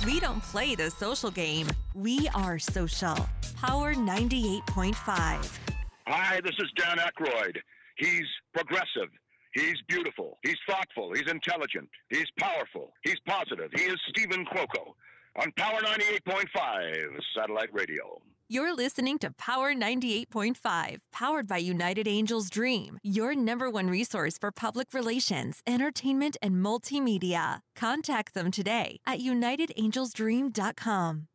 We don't play the social game. We are social. Power 98.5. Hi, this is Dan Aykroyd. He's progressive. He's beautiful. He's thoughtful. He's intelligent. He's powerful. He's positive. He is Stephen Cuoco on Power 98.5 Satellite Radio. You're listening to Power 98.5, powered by United Angels Dream, your #1 resource for public relations, entertainment, and multimedia. Contact them today at unitedangelsdream.com.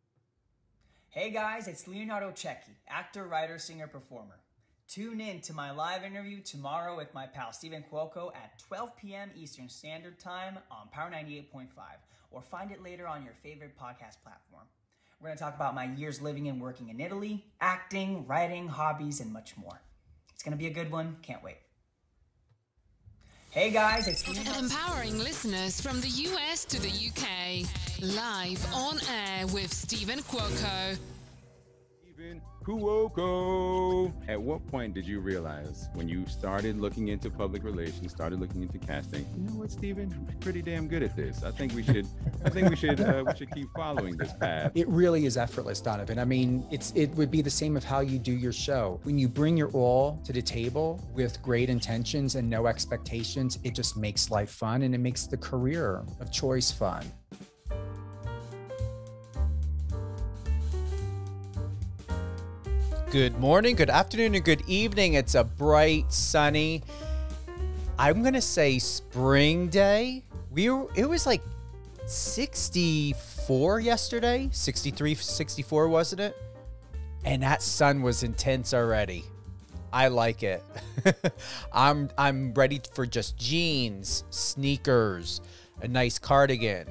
Hey guys, it's Leonardo Cecchi, actor, writer, singer, performer. Tune in to my live interview tomorrow with my pal Stephen Cuoco at 12 p.m. Eastern Standard Time on Power 98.5, or find it later on your favorite podcast platform. We're going to talk about my years living and working in Italy, acting, writing, hobbies, and much more. It's going to be a good one. Can't wait. Hey guys, it's empowering listeners from the US to the UK. Live on air with Stephen Cuoco. Stephen Cuoco. At what point did you realize, when you started looking into public relations, started looking into casting, you know what, Stephen, you're pretty damn good at this. I think we should keep following this path. It really is effortless, Donovan. I mean, it would be the same of how you do your show. When you bring your all to the table with great intentions and no expectations, it just makes life fun, and it makes the career of choice fun. Good morning, good afternoon, and good evening. It's a bright, sunny, I'm going to say spring day. It was like 64 yesterday, 63, 64, wasn't it? And that sun was intense already. I like it. I'm ready for just jeans, sneakers, a nice cardigan.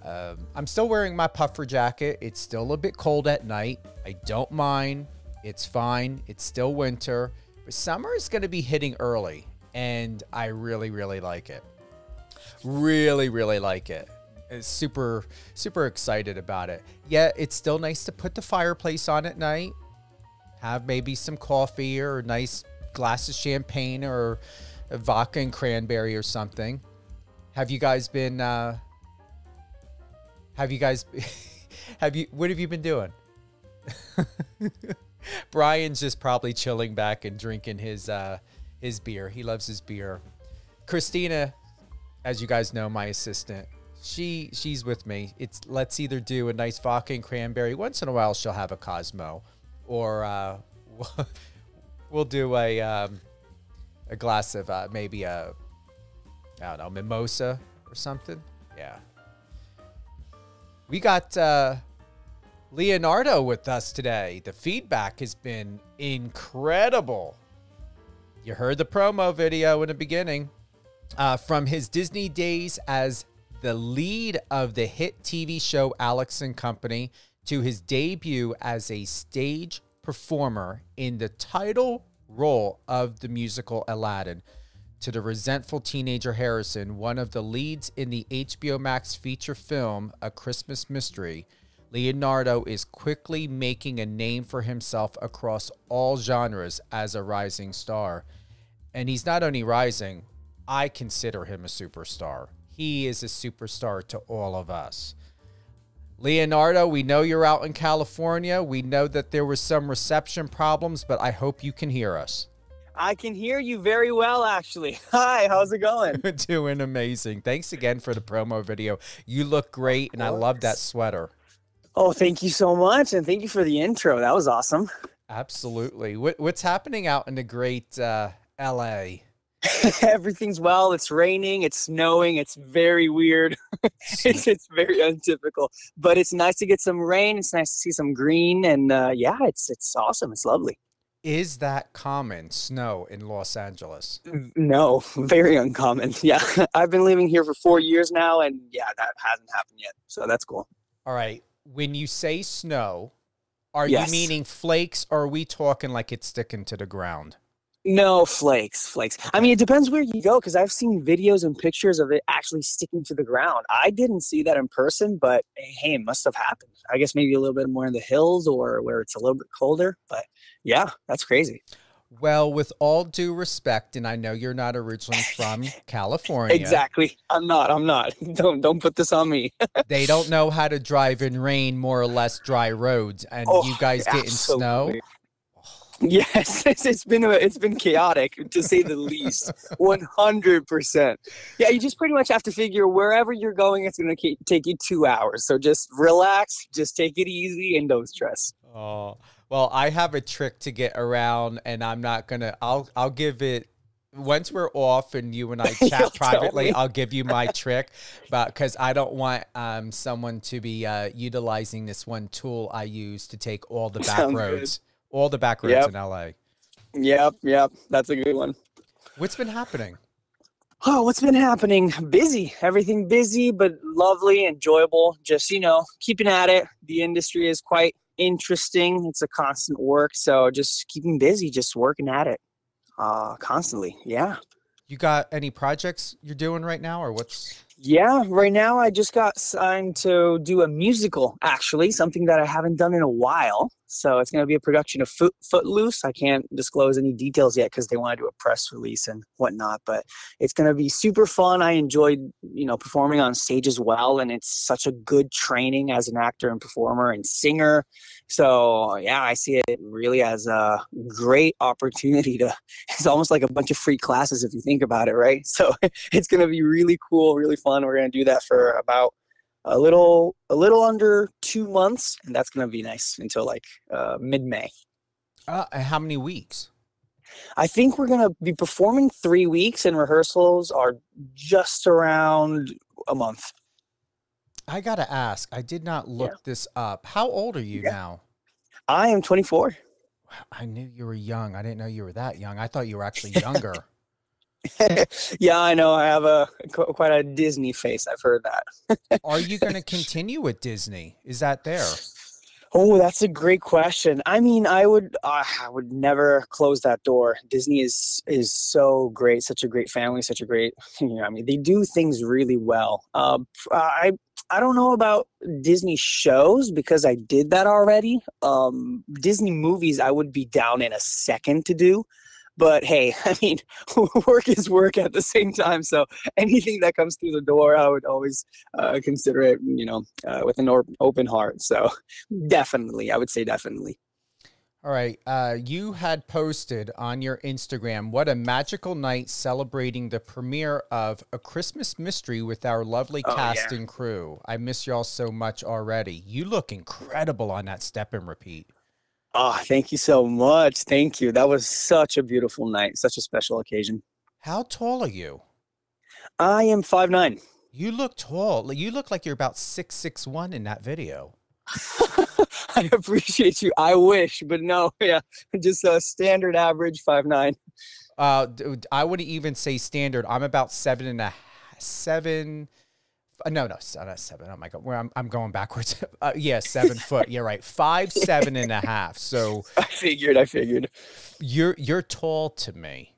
I'm still wearing my puffer jacket. It's still a bit cold at night. I don't mind. It's fine. It's still winter, but summer is going to be hitting early, and I really, really like it. Really, really like it. It's super, super excited about it. Yeah, it's still nice to put the fireplace on at night, have maybe some coffee or a nice glass of champagne or a vodka and cranberry or something. Have you guys been, what have you been doing? Brian's just probably chilling back and drinking his beer. He loves his beer. Christina, as you guys know, my assistant, she's with me. Let's either do a nice vodka and cranberry. Once in a while, she'll have a Cosmo, or we'll do a glass of maybe I don't know, mimosa or something. Yeah. We got Leonardo with us today. The feedback has been incredible. You heard the promo video in the beginning. From his Disney days as the lead of the hit TV show Alex&Co, to his debut as a stage performer in the title role of the musical Aladdin, to the resentful teenager Harrison, one of the leads in the HBOMax feature film A Christmas Mystery, Leonardo is quickly making a name for himself across all genres as a rising star. And he's not only rising, I consider him a superstar. He is a superstar to all of us. Leonardo, we know you're out in California. We know that there was some reception problems, but I hope you can hear us. I can hear you very well, actually. Hi, how's it going? Doing amazing. Thanks again for the promo video. You look great, and I love that sweater. Oh, thank you so much, and thank you for the intro. That was awesome. Absolutely. What's happening out in the great L.A.? Everything's well. It's raining. It's snowing. It's very weird. It's very untypical, but it's nice to get some rain. It's nice to see some green, and yeah, it's awesome. It's lovely. Is that common, snow in Los Angeles? No, very uncommon. Yeah, I've been living here for 4 years now, and yeah, that hasn't happened yet, so that's cool. All right. When you say snow, are Yes. you meaning flakes, or are we talking like it's sticking to the ground? No, flakes. I mean, it depends where you go, because I've seen videos and pictures of it actually sticking to the ground. I didn't see that in person, but hey, it must have happened. I guess maybe a little bit more in the hills or where it's a little bit colder, but yeah, that's crazy. Well, with all due respect, and I know you're not originally from California. Exactly. I'm not. Don't put this on me. They don't know how to drive in rain, more or less dry roads, and you guys getting snow. Yes, it's been chaotic to say the least. 100%. Yeah, you just pretty much have to figure wherever you're going, it's going to take you 2 hours. So just relax, just take it easy, and don't stress. Oh, well, I have a trick to get around, and I'm not gonna. I'll give it once we're off, and you and I chat privately. I'll give you my trick, but because I don't want someone to be utilizing this one tool I use to take all the back roads, all the back roads in LA. Yep, that's a good one. What's been happening? Oh, what's been happening? Busy. Everything busy, but lovely, enjoyable. Just, keeping at it. The industry is quite interesting. It's a constant work. So just keeping busy, just working at it constantly. Yeah. You got any projects you're doing right now or what's? Yeah, right now I just got signed to do a musical, actually, something that I haven't done in a while. So it's going to be a production of Footloose. I can't disclose any details yet because they want to do a press release and whatnot, but it's going to be super fun. I enjoyed, performing on stage as well, and it's such a good training as an actor and performer and singer. So yeah, I see it really as a great opportunity it's almost like a bunch of free classes if you think about it, right? So it's going to be really cool, really fun. We're going to do that for about a little under 2 months, and that's going to be nice until like mid-May. How many weeks? I think we're going to be performing 3 weeks, and rehearsals are just around a month. I got to ask, I did not look this up. How old are you now? I am 24. Wow, I knew you were young. I didn't know you were that young. I thought you were actually younger. Yeah, I know. I have quite a Disney face. I've heard that. Are you going to continue with Disney? Is that there? Oh, that's a great question. I mean, I would never close that door. Disney is so great, such a great family, such a great, they do things really well. I don't know about Disney shows because I did that already. Disney movies, I would be down in a second to do. But hey, I mean, work is work at the same time. So anything that comes through the door, I would always consider it, with an open heart. So definitely, I would say definitely. All right. You had posted on your Instagram, what a magical night celebrating the premiere of A Christmas Mystery with our lovely cast and crew. I miss y'all so much already. You look incredible on that step and repeat. Oh, thank you so much. Thank you. That was such a beautiful night, such a special occasion. How tall are you? I am 5'9". You look tall. You look like you're about 6'1" in that video. I appreciate you. I wish, but no, yeah, just a standard average 5'9". Dude, I wouldn't even say standard. I'm about 7. No, not 7. Oh my God, I'm going backwards. Yeah, 7 foot. You're right. 5'7.5". So I figured. You're tall to me.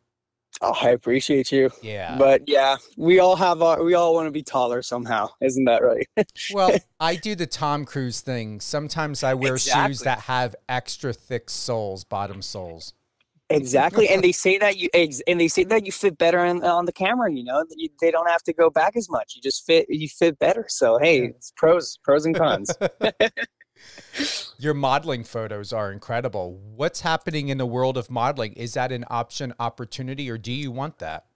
Oh, I appreciate you. Yeah. But yeah, we all want to be taller somehow. Isn't that right? Well, I do the Tom Cruise thing. Sometimes I wear shoes that have extra thick soles, bottom soles. Exactly, and they say that you fit better on the camera. They don't have to go back as much. You fit better. So hey, it's pros and cons. Your modeling photos are incredible. What's happening in the world of modeling? Is that an opportunity, or do you want that?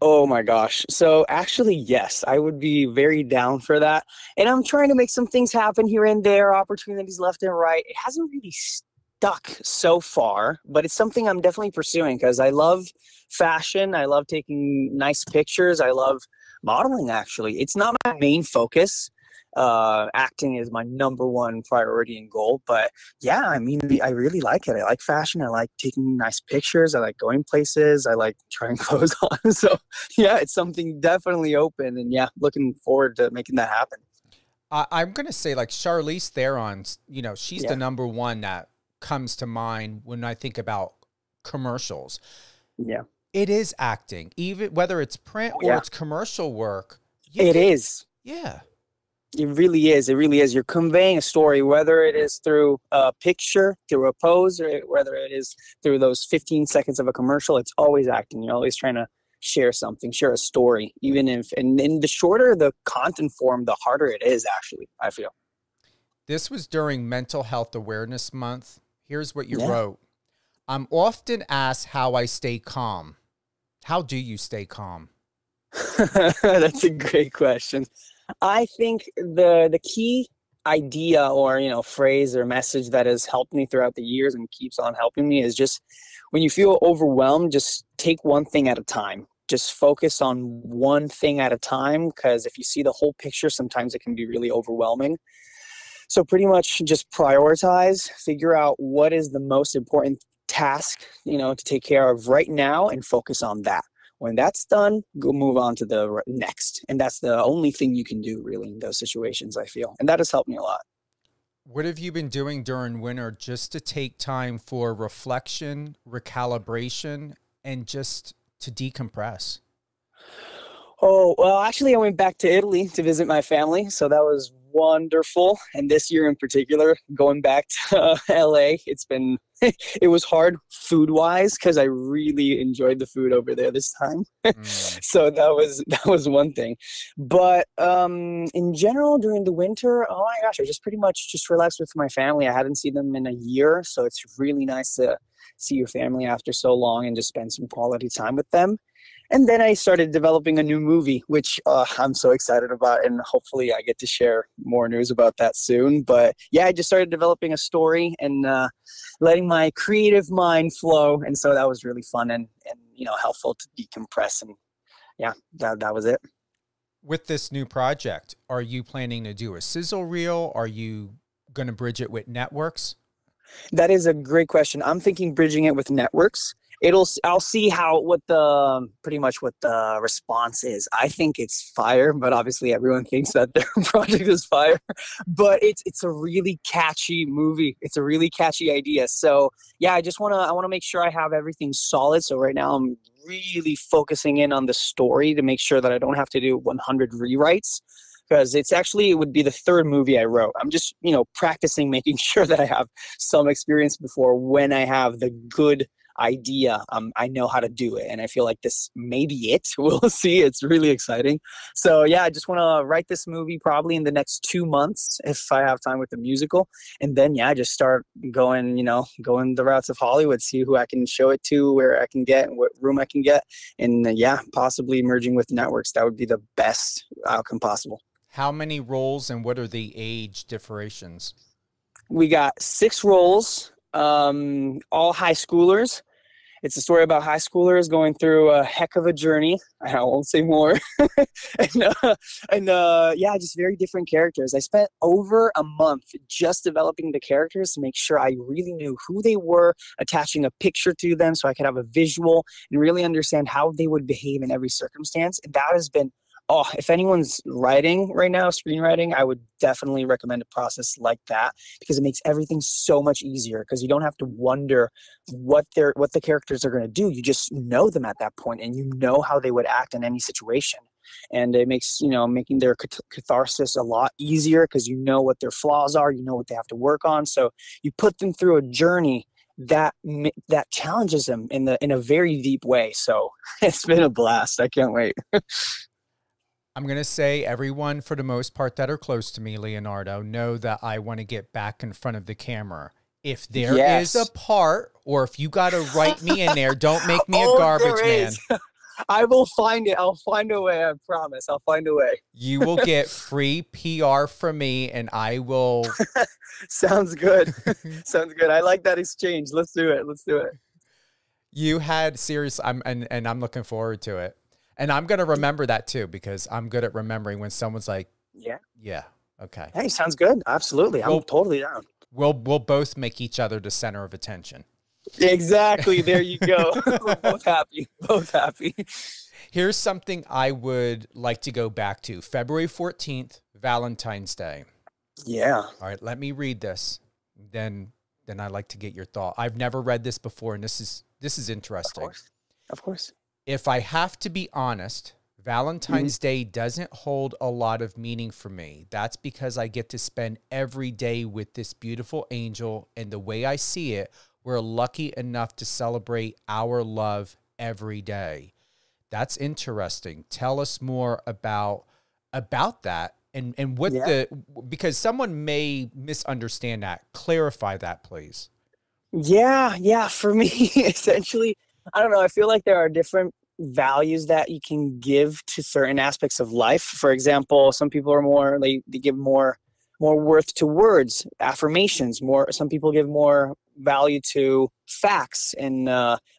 Oh my gosh. So actually, yes, I would be very down for that. And I'm trying to make some things happen here and there, opportunities left and right. It hasn't really stuck so far, but it's something I'm definitely pursuing because I love fashion. I love taking nice pictures. I love modeling, actually. It's not my main focus. Acting is my #1 priority and goal, but yeah, I mean, I really like it. I like fashion. I like taking nice pictures. I like going places. I like trying clothes on. So yeah, it's something definitely open, and yeah, looking forward to making that happen. I'm going to say like Charlize Theron, she's the #1 that comes to mind when I think about commercials. Yeah. It is acting, even whether it's print or it's commercial work. It is. Yeah. It really is. It really is. You're conveying a story, whether it is through a picture, through a pose, or whether it is through those 15 seconds of a commercial. It's always acting. You're always trying to share something, share a story, even if, and the shorter the content form, the harder it is, actually, I feel. This was during Mental Health Awareness Month. Here's what you wrote. I'm often asked how I stay calm. How do you stay calm? That's a great question. I think the key idea or, phrase or message that has helped me throughout the years and keeps on helping me is just when you feel overwhelmed, just take one thing at a time. Just focus on one thing at a time, because if you see the whole picture, sometimes it can be really overwhelming. So pretty much just prioritize, figure out what is the most important task, to take care of right now and focus on that. When that's done, go move on to the next. And that's the only thing you can do really in those situations, I feel. And that has helped me a lot. What have you been doing during winter just to take time for reflection, recalibration, and just to decompress? Oh, well, actually, I went back to Italy to visit my family. So that was wonderful. And this year in particular, going back to LA, it was hard food wise, because I really enjoyed the food over there this time. So that was one thing. But in general, during the winter, oh my gosh, I just pretty much just relaxed with my family. I hadn't seen them in a year. So it's really nice to see your family after so long and just spend some quality time with them. And then I started developing a new movie, which I'm so excited about, and hopefully I get to share more news about that soon. But yeah, I just started developing a story and letting my creative mind flow, and so that was really fun and helpful to decompress. And yeah, that was it. With this new project, are you planning to do a sizzle reel? Are you going to bridge it with networks? That is a great question. I'm thinking bridging it with networks. I'll see what the response is. I think it's fire, but obviously everyone thinks that their project is fire. But it's a really catchy movie. It's a really catchy idea. So yeah, I want to make sure I have everything solid. So right now I'm really focusing in on the story to make sure that I don't have to do 100 rewrites. Because it would be the third movie I wrote. I'm just, practicing, making sure that I have some experience before when I have the good idea. I know how to do it. And I feel like this may be it. We'll see. It's really exciting. So yeah, I just want to write this movie probably in the next 2 months if I have time with the musical. And then, yeah, just start going the routes of Hollywood, see who I can show it to, where I can get, what room I can get. And possibly merging with networks. That would be the best outcome possible. How many roles and what are the age differentiations? We got 6 roles, all high schoolers. It's a story about high schoolers going through a heck of a journey. I won't say more. Just very different characters. I spent over a month just developing the characters to make sure I really knew who they were, attaching a picture to them so I could have a visual and really understand how they would behave in every circumstance. And that has been if anyone's writing right now, screenwriting, I would definitely recommend a process like that, because it makes everything so much easier, because you don't have to wonder what the characters are going to do. You just know them at that point, and you know how they would act in any situation. And it makes, making their catharsis a lot easier, because you know what their flaws are, you know what they have to work on. So you put them through a journey that challenges them in a very deep way. So it's been a blast. I can't wait. I'm going to say everyone, for the most part, that are close to me, Leonardo, know that I want to get back in front of the camera. If there is a part, or if you got to write me in there, don't make me a garbage man. I will find it. I'll find a way. I promise. I'll find a way. You will get free PR from me, and I will. Sounds good. Sounds good. I like that exchange. Let's do it. You had serious. And I'm looking forward to it. And I'm going to remember that too, because I'm good at remembering when someone's like, yeah. Okay. Hey, sounds good. Absolutely. I'm totally down. We'll both make each other the center of attention. Exactly. There you go. We're both happy. Here's something I would like to go back to. February 14th, Valentine's Day. Yeah. All right. Let me read this. Then I'd like to get your thought. I've never read this before, and this is interesting. Of course. If I have to be honest, Valentine's Day doesn't hold a lot of meaning for me. That's because I get to spend every day with this beautiful angel. And the way I see it, we're lucky enough to celebrate our love every day. That's interesting. Tell us more about that and what because someone may misunderstand that. Clarify that, please. Yeah. For me, essentially, I don't know. I feel like there are different values that you can give to certain aspects of life. For example, some people are more, they give more worth to words, affirmations, some people give more value to facts and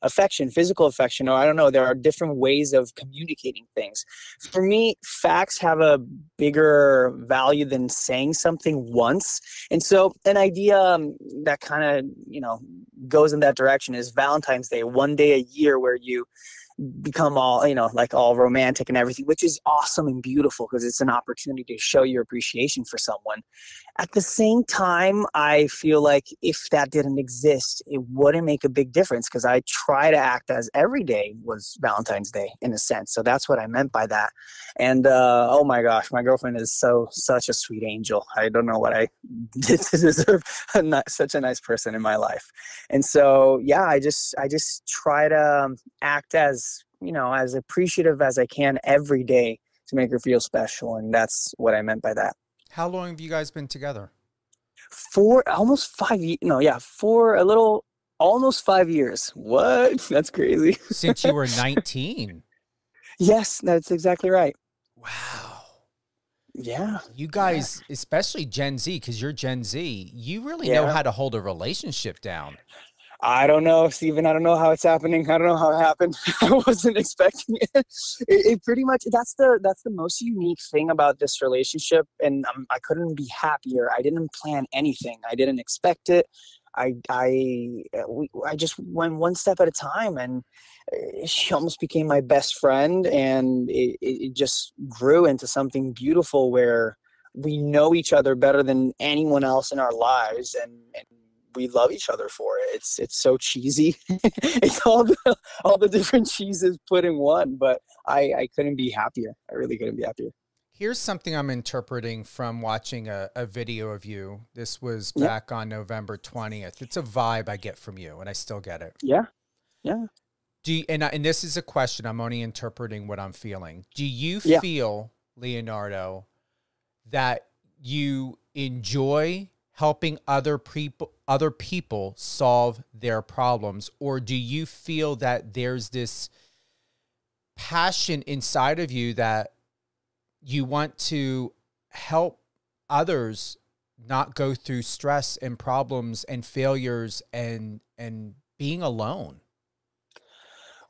affection, physical affection, or I don't know, there are different ways of communicating things. For me, facts have a bigger value than saying something once. And so an idea that kind of, goes in that direction is Valentine's Day, one day a year where you become all, like all romantic and everything, which is awesome and beautiful because it's an opportunity to show your appreciation for someone. At the same time, I feel like if that didn't exist, it wouldn't make a big difference because I try to act as every day was Valentine's Day in a sense. So that's what I meant by that. And oh my gosh, my girlfriend is such a sweet angel. I don't know what I did to deserve such a nice person in my life. And so, yeah, I just try to act as, as appreciative as I can every day to make her feel special. And that's what I meant by that. How long have you guys been together? Almost 5 years. No, yeah, almost 5 years. What? That's crazy. Since you were 19. Yes, that's exactly right. Wow. Yeah. You guys, especially Gen Z, because you're Gen Z, you really know how to hold a relationship down. I don't know, Steven. I don't know how it's happening. I don't know how it happened. I wasn't expecting it. It pretty much, that's the most unique thing about this relationship. And I couldn't be happier. I didn't plan anything. I didn't expect it. I just went one step at a time, and she almost became my best friend. And it just grew into something beautiful where we know each other better than anyone else in our lives. And we love each other for it. It's so cheesy. It's all the different cheeses put in one, but I couldn't be happier. I really couldn't be happier. Here's something I'm interpreting from watching a video of you. This was back on November 20th. It's a vibe I get from you, and I still get it. Yeah. Do you, and this is a question. I'm only interpreting what I'm feeling. Do you feel, Leonardo, that you enjoy helping other people solve their problems, or do you feel that there's this passion inside of you that you want to help others not go through stress and problems and failures and being alone?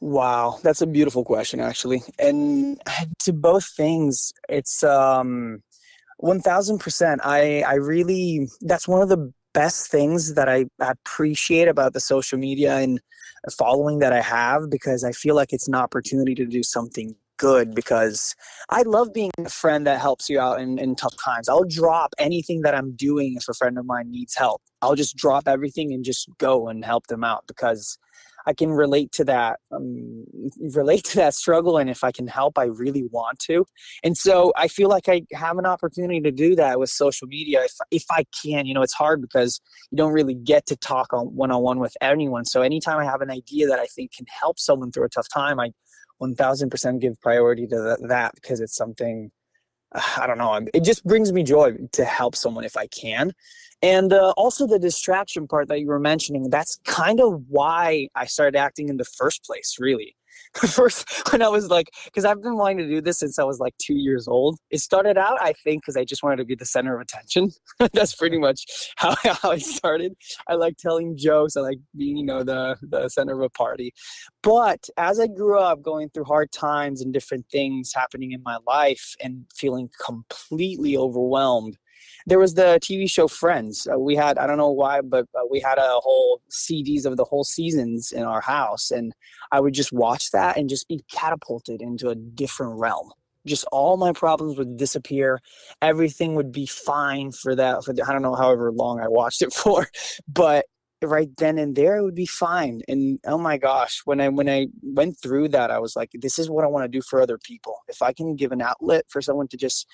Wow, that's a beautiful question, actually. And to both things, it's 1000%. I really, that's one of the best things that I appreciate about the social media and following that I have, because I feel like it's an opportunity to do something good, because I love being a friend that helps you out in tough times. I'll drop anything that I'm doing if a friend of mine needs help. I'll just drop everything and just go and help them out, because I can relate to that struggle. And if I can help, I really want to. And so I feel like I have an opportunity to do that with social media. If I can, it's hard because you don't really get to talk one-on-one with anyone. So anytime I have an idea that I think can help someone through a tough time, I 1000% give priority to that, because it's something, I don't know, it just brings me joy to help someone if I can. And also the distraction part that you were mentioning, that's kind of why I started acting in the first place, really. First, when I was because I've been wanting to do this since I was 2 years old. It started out, I think, because I just wanted to be the center of attention. That's pretty much how it started. I like telling jokes. I like being, the center of a party. But as I grew up, going through hard times and different things happening in my life and feeling completely overwhelmed, there was the TV show Friends. We had, I don't know why, but we had a whole CDs of the whole seasons in our house. And I would just watch that and just be catapulted into a different realm. Just all my problems would disappear. Everything would be fine for I don't know, however long I watched it for. But right then and there, it would be fine. And oh my gosh, when I went through that, I was like, this is what I want to do for other people. If I can give an outlet for someone to just,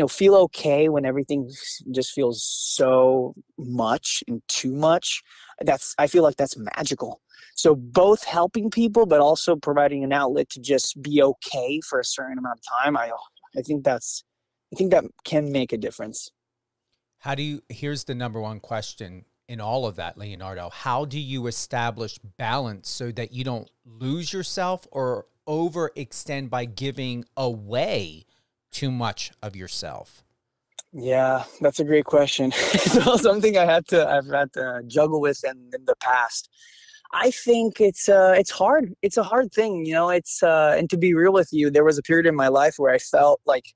feel okay when everything just feels so much and too much, I feel like that's magical. So both helping people, but also providing an outlet to just be okay for a certain amount of time. I think that can make a difference. Here's the number one question in all of that, Leonardo. How do you establish balance so that you don't lose yourself or overextend by giving away too much of yourself? Yeah, that's a great question. So something I've had to juggle with in the past. I think it's hard. It's a hard thing, and to be real with you, there was a period in my life where I felt like,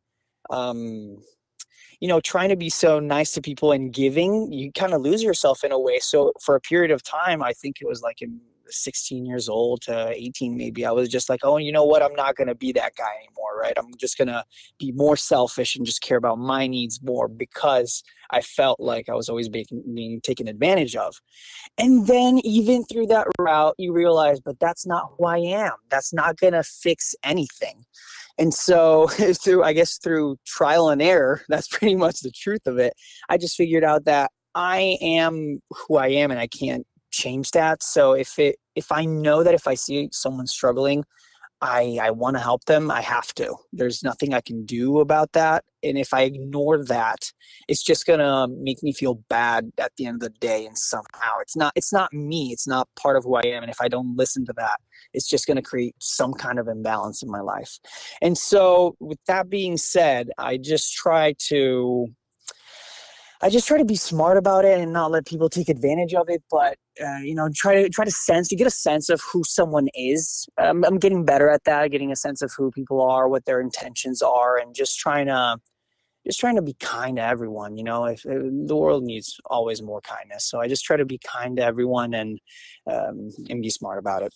trying to be so nice to people and giving, you kind of lose yourself in a way. So for a period of time, I think it was like in 16 years old to 18, maybe, I was just like, oh, you know what? I'm not going to be that guy anymore, right? I'm just going to be more selfish and just care about my needs more, because I felt like I was always being taken advantage of. And then even through that route, you realize, but that's not who I am. That's not going to fix anything. And so through trial and error, that's pretty much the truth of it. I just figured out that I am who I am and I can't change that. So if I know that if I see someone struggling, I want to help them, I have to. There's nothing I can do about that. And if I ignore that, it's just going to make me feel bad at the end of the day. And somehow it's not me. It's not part of who I am. And if I don't listen to that, it's just going to create some kind of imbalance in my life. And so with that being said, I just try to be smart about it and not let people take advantage of it. But, try to get a sense of who someone is. I'm getting better at that, getting a sense of who people are, what their intentions are, and just trying to be kind to everyone. If the world needs always more kindness. So I just try to be kind to everyone and be smart about it.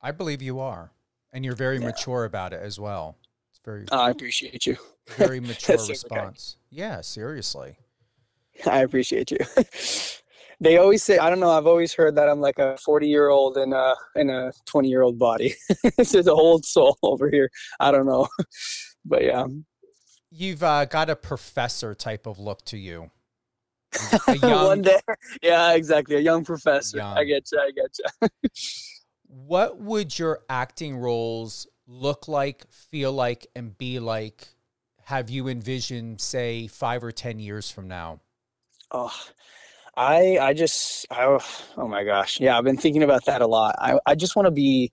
I believe you are. And you're very mature about it as well. It's very, I appreciate you. Very mature response. Yeah, seriously. I appreciate you. They always say, I don't know, I've always heard that I'm like a 40-year-old in a 20-year-old body. It's just a whole soul over here. I don't know. But yeah. You've got a professor type of look to you. A young, one day. Yeah, exactly. A young professor. I get you. What would your acting roles look like, feel like, and be like? Have you envisioned, say, 5 or 10 years from now? Oh, oh my gosh. Yeah, I've been thinking about that a lot. I just want to be,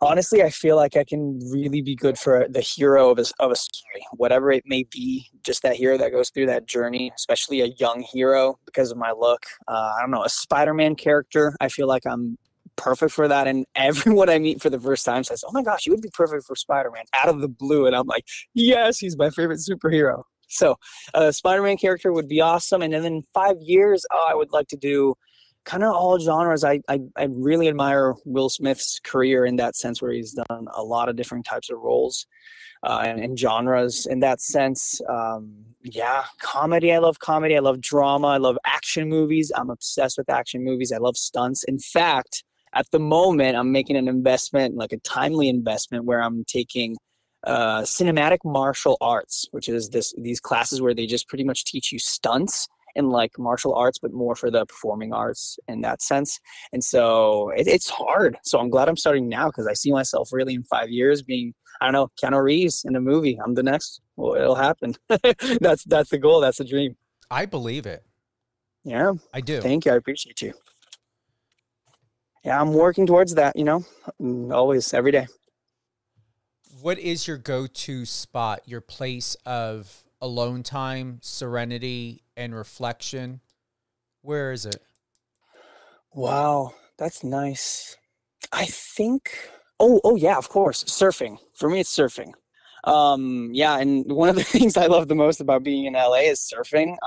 honestly, I feel like I can really be good for the hero of a story, whatever it may be, just that hero that goes through that journey, especially a young hero because of my look. I don't know, a Spider-Man character. I feel like I'm perfect for that. And everyone I meet for the first time says, oh my gosh, you would be perfect for Spider-Man, out of the blue. And I'm like, yes, he's my favorite superhero. So a Spider-Man character would be awesome. And then in 5 years, I would like to do kind of all genres. I really admire Will Smith's career in that sense, where he's done a lot of different types of roles and genres in that sense. Comedy. I love comedy. I love drama. I love action movies. I'm obsessed with action movies. I love stunts. In fact, at the moment, I'm making an investment, like a timely investment, where I'm taking cinematic martial arts, which is these classes where they just pretty much teach you stunts and like martial arts, but more for the performing arts in that sense. And so it's hard. So I'm glad I'm starting now, because I see myself really in 5 years being, I don't know, Keanu Reeves in a movie. I'm the next. Well, it'll happen. That's the goal. That's the dream. I believe it. Yeah, I do. Thank you. I appreciate you. Yeah, I'm working towards that, always, every day. What is your go-to spot, your place of alone time, serenity, and reflection? Where is it? Wow, that's nice. I think, oh yeah, of course, surfing. For me, it's surfing. And one of the things I love the most about being in LA is surfing.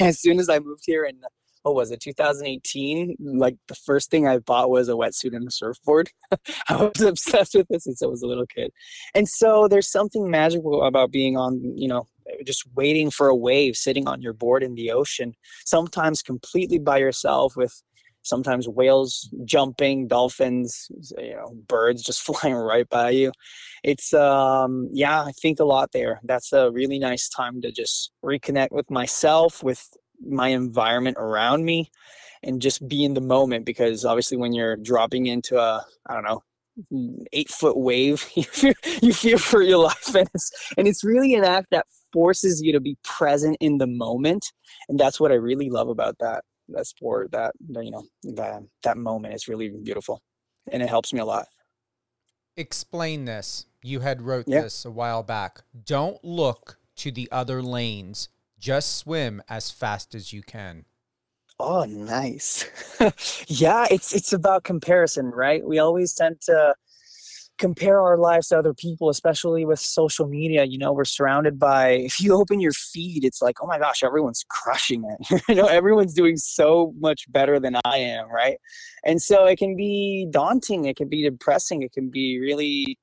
As soon as I moved here in, 2018, like the first thing I bought was a wetsuit and a surfboard. I was obsessed with this since I was a little kid. And so there's something magical about being on, just waiting for a wave, sitting on your board in the ocean, sometimes completely by yourself with sometimes whales jumping, dolphins, birds just flying right by you. It's yeah, I think a lot there. That's a really nice time to just reconnect with myself, with my environment around me, and just be in the moment, because obviously when you're dropping into a, I don't know, 8-foot wave, you fear for your life, and it's really an act that forces you to be present in the moment, and that's what I really love about that sport. That that moment is really beautiful, and it helps me a lot. Explain this. You had wrote this a while back. Don't look to the other lanes. Just swim as fast as you can. Oh, nice. Yeah, it's about comparison, right? We always tend to compare our lives to other people, especially with social media. We're surrounded by, if you open your feed, it's like, oh my gosh, everyone's crushing it. Everyone's doing so much better than I am, right? And so it can be daunting, it can be depressing, it can be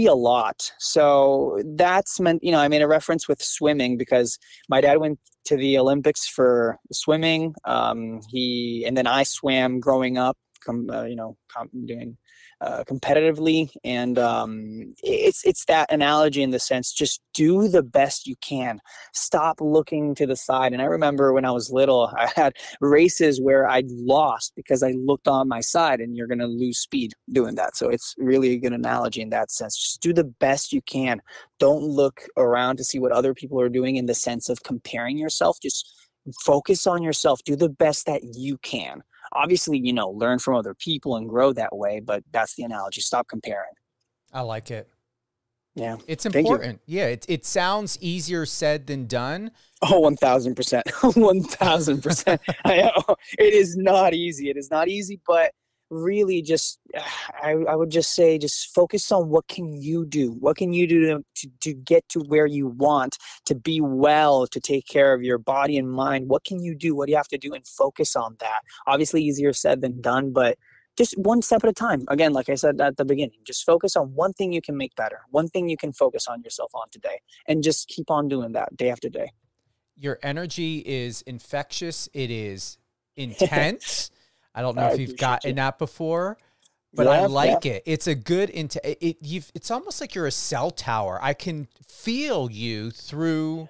a lot. So that's meant, I made a reference with swimming because my dad went to the Olympics for swimming. And then I swam growing up, doing competitively. And it's that analogy in the sense, just do the best you can. Stop looking to the side. And I remember when I was little, I had races where I'd lost because I looked on my side, and you're going to lose speed doing that. So it's really a good analogy in that sense. Just do the best you can. Don't look around to see what other people are doing in the sense of comparing yourself. Just focus on yourself. Do the best that you can. Obviously, learn from other people and grow that way, but that's the analogy. Stop comparing. I like it. Yeah. It's important. Yeah. It sounds easier said than done. Oh, 1000%. 1000%. I know. It is not easy. It is not easy, but really just, I would just say, just focus on what can you do? What can you do to get to where you want, to be well, to take care of your body and mind? What can you do? What do you have to do? And focus on that. Obviously easier said than done, but just one step at a time. Again, like I said at the beginning, just focus on one thing you can make better, one thing you can focus on yourself on today, and just keep on doing that day after day. Your energy is infectious. It is intense. I don't know if you've gotten that before, but I like it. It's a good it's almost like you're a cell tower. I can feel you through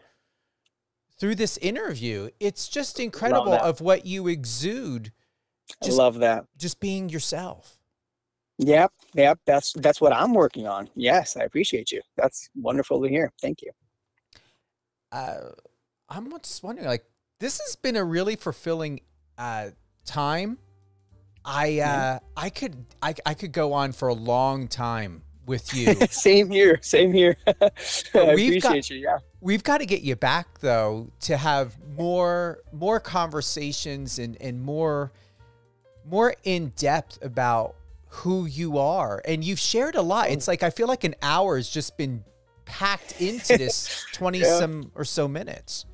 this interview. It's just incredible of what you exude. I love that. Just being yourself. Yep. That's what I'm working on. Yes, I appreciate you. That's wonderful to hear. Thank you. I'm just wondering, like, this has been a really fulfilling time. I could go on for a long time with you. Same here. I appreciate you. Yeah. We've got to get you back though, to have more conversations and more in depth about who you are. And you've shared a lot. It's like, I feel like an hour has just been packed into this 20 some or so minutes.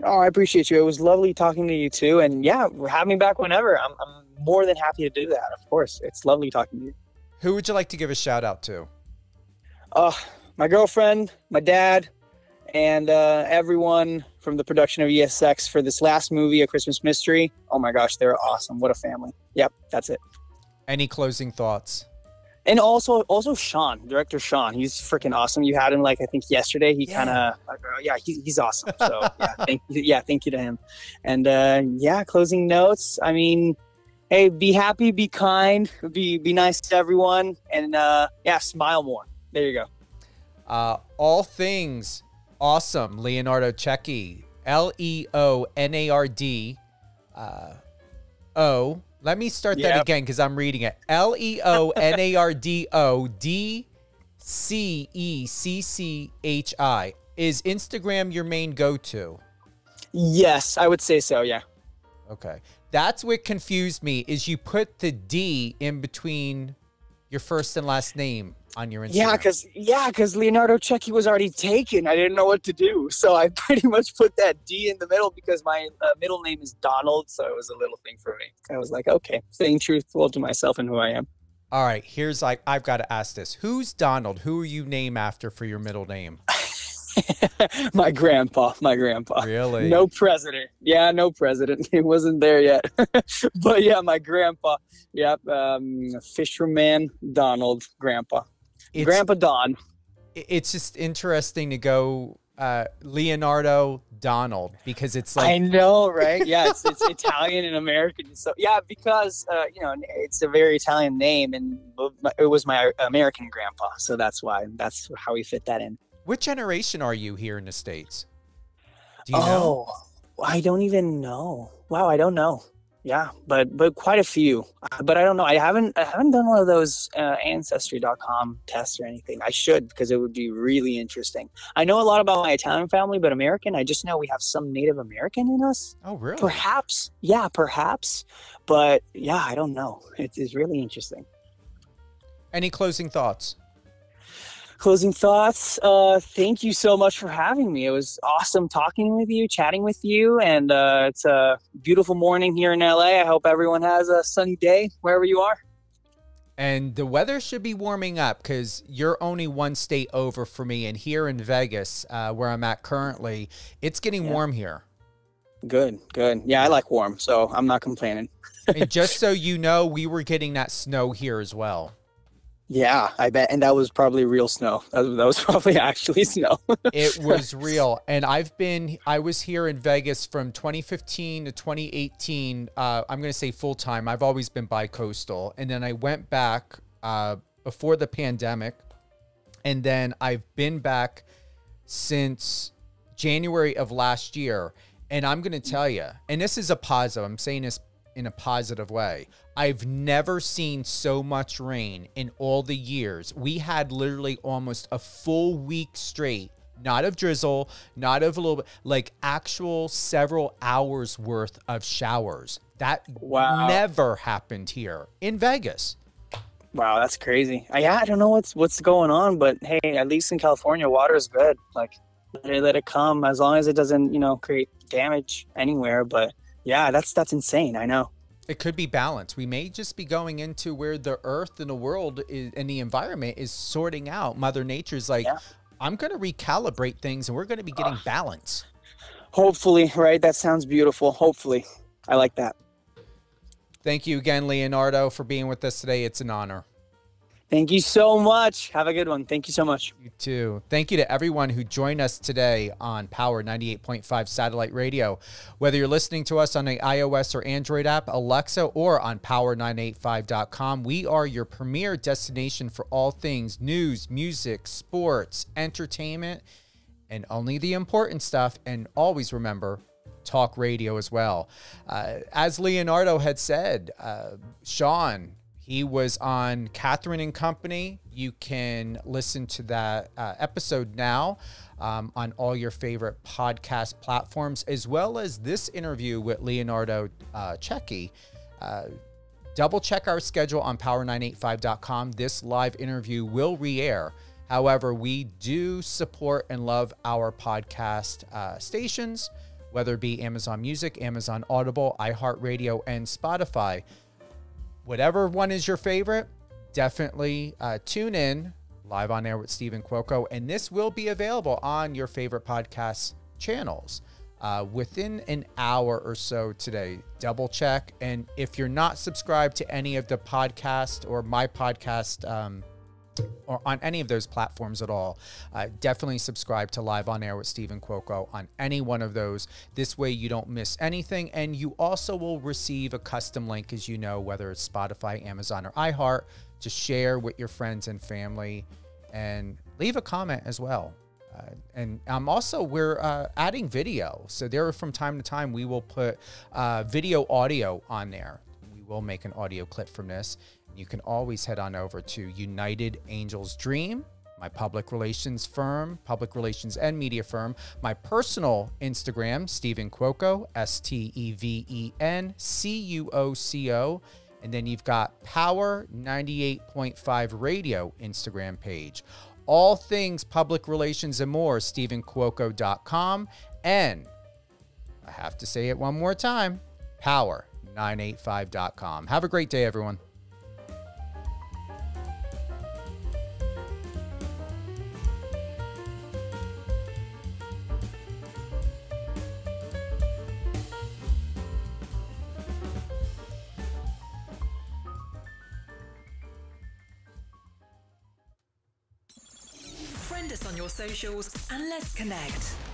Oh, I appreciate you. It was lovely talking to you too. And yeah, have me back whenever. I'm more than happy to do that. Of course. It's lovely talking to you. Who would you like to give a shout out to? My girlfriend, my dad, and everyone from the production of ESX for this last movie, A Christmas Mystery. Oh my gosh, they're awesome. What a family. Yep, that's it. Any closing thoughts? And also Sean, director Sean. He's freaking awesome. You had him, like, I think yesterday. He kind of, he's awesome. So thank you to him. And closing notes. I mean, hey, be happy, be kind, be nice to everyone, and smile more. There you go. All things awesome. Leonardo Cecchi, Leonardo. Let me start that again because I'm reading it. LeonardoDCecchi. Is Instagram your main go-to? Yes, I would say so, yeah. Okay. That's what confused me, is you put the D in between your first and last name on your Instagram. Yeah, because Leonardo Cecchi was already taken. I didn't know what to do. So I pretty much put that D in the middle because my middle name is Donald. So it was a little thing for me. I was like, okay, staying truthful to myself and who I am. All right, I've got to ask this. Who's Donald? Who are you named after for your middle name? My grandpa. Really? No president. Yeah, no president. He wasn't there yet. But yeah, my grandpa. Yep. Fisherman Donald, grandpa. Grandpa Don. It's just interesting to go Leonardo Donald, because it's like, I know, right? Yeah, it's Italian and American. So yeah, because it's a very Italian name, and it was my American grandpa, so that's how we fit that in. What generation are you here in the States? Do you know? I don't even know. Wow, I don't know. Yeah, but quite a few. But I don't know. I haven't done one of those Ancestry.com tests or anything. I should, because it would be really interesting. I know a lot about my Italian family, but American, I just know we have some Native American in us. Oh, really? Perhaps. Yeah, perhaps. But yeah, I don't know. It's really interesting. Any closing thoughts? Closing thoughts. Thank you so much for having me. It was awesome talking with you, chatting with you, and it's a beautiful morning here in LA. I hope everyone has a sunny day wherever you are. And the weather should be warming up, because you're only one state over for me, and here in Vegas, where I'm at currently, it's getting warm here. Good. Yeah, I like warm, so I'm not complaining. And just so you know, we were getting that snow here as well. Yeah, I bet. And that was probably real snow. That was probably actually snow. It was real. And I was here in Vegas from 2015 to 2018. I'm going to say full time. I've always been bi-coastal. And then I went back before the pandemic. And then I've been back since January of last year. And I'm going to tell you, and this is a positive, I'm saying this in a positive way, I've never seen so much rain in all the years. We had literally almost a full week straight, not of drizzle, not of a little bit, like actual several hours worth of showers. That never happened here in Vegas. Wow, that's crazy. I don't know what's going on, but hey, at least in California, water is good. Like, let it come, as long as it doesn't, create damage anywhere. But yeah, that's insane. I know. It could be balanced. We may just be going into where the earth and the world and the environment is sorting out. Mother Nature's like, I'm going to recalibrate things, and we're going to be getting balance. Hopefully, right? That sounds beautiful. Hopefully. I like that. Thank you again, Leonardo, for being with us today. It's an honor. Thank you so much. Have a good one. Thank you so much. You too. Thank you to everyone who joined us today on Power 98.5 Satellite Radio. Whether you're listening to us on the iOS or Android app, Alexa, or on power985.com, we are your premier destination for all things news, music, sports, entertainment, and only the important stuff. And always remember, talk radio as well. As Leonardo had said, Sean, he was on Catherine and Company. You can listen to that episode now on all your favorite podcast platforms, as well as this interview with Leonardo Cecchi. Double check our schedule on power985.com. This live interview will re-air. However, we do support and love our podcast stations, whether it be Amazon Music, Amazon Audible, iHeartRadio, and Spotify. Whatever one is your favorite, definitely tune in. Live on Air with Stephen Cuoco, and this will be available on your favorite podcast channels within an hour or so today. Double check, and if you're not subscribed to any of the podcast or my podcast or on any of those platforms at all, definitely subscribe to Live on Air with Stephen Cuoco on any one of those. This way you don't miss anything, and you also will receive a custom link, as you know, whether it's Spotify, Amazon, or iHeart, to share with your friends and family, and leave a comment as well. And we're adding video, so there from time to time we will put video audio on there. We will make an audio clip from this. You can always head on over to United Angels Dream, my public relations firm, public relations and media firm. My personal Instagram, Stephen Cuoco, StevenCuoco. And then you've got Power 98.5 Radio Instagram page. All things public relations and more, StephenCuoco.com. And I have to say it one more time, Power985.com. Have a great day, everyone. us on your socials and let's connect.